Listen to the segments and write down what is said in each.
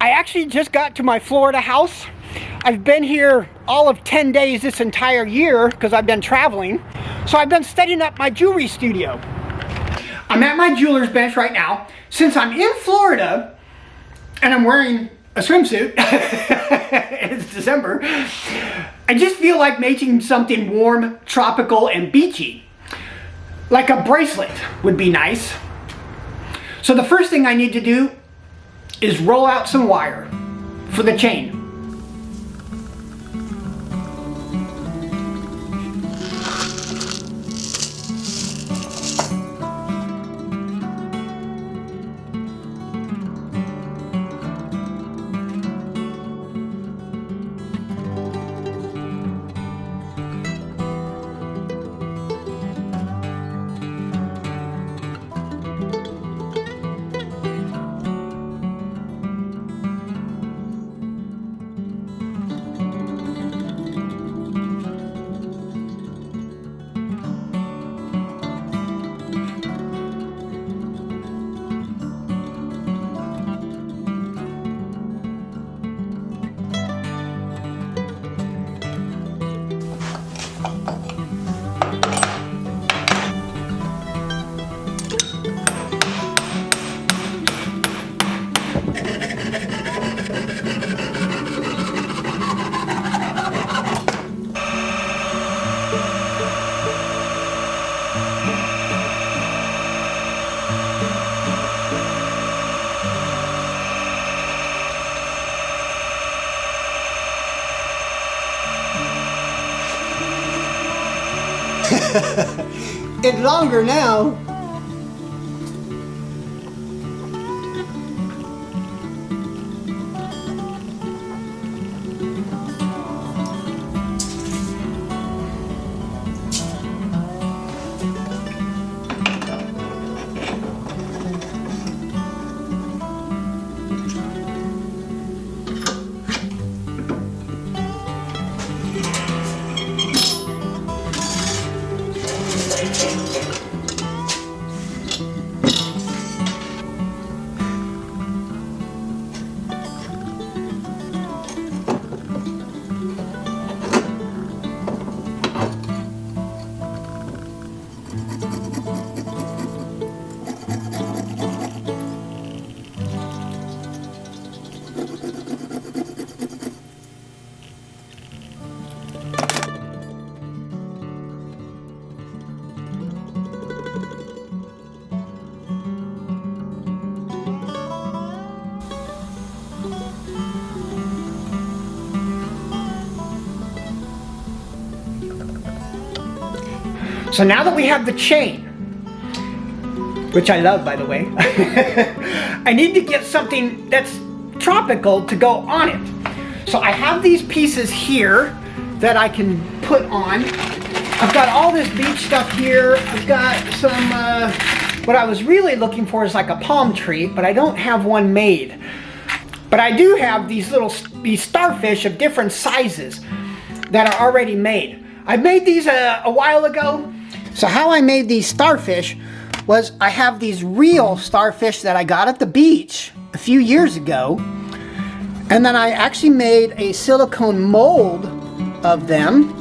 I actually just got to my Florida house. I've been here all of 10 days this entire year because I've been traveling. So I've been setting up my jewelry studio. I'm at my jeweler's bench right now. Since I'm in Florida and I'm wearing a swimsuit, it's December, I just feel like making something warm, tropical, and beachy. Like a bracelet would be nice. So the first thing I need to do is roll out some wire for the chain. It's longer now. So now that we have the chain, which I love, by the way, I need to get something that's tropical to go on it. So I have these pieces here that I can put on. I've got all this beach stuff here. I've got some, what I was really looking for is like a palm tree, but I don't have one made. But I do have these starfish of different sizes that are already made. I made these a while ago. So how I made these starfish was I have these real starfish that I got at the beach a few years ago. And then I actually made a silicone mold of them.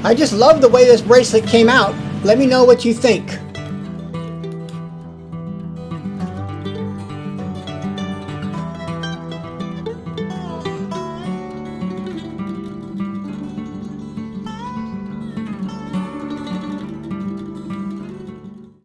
I just love the way this bracelet came out. Let me know what you think.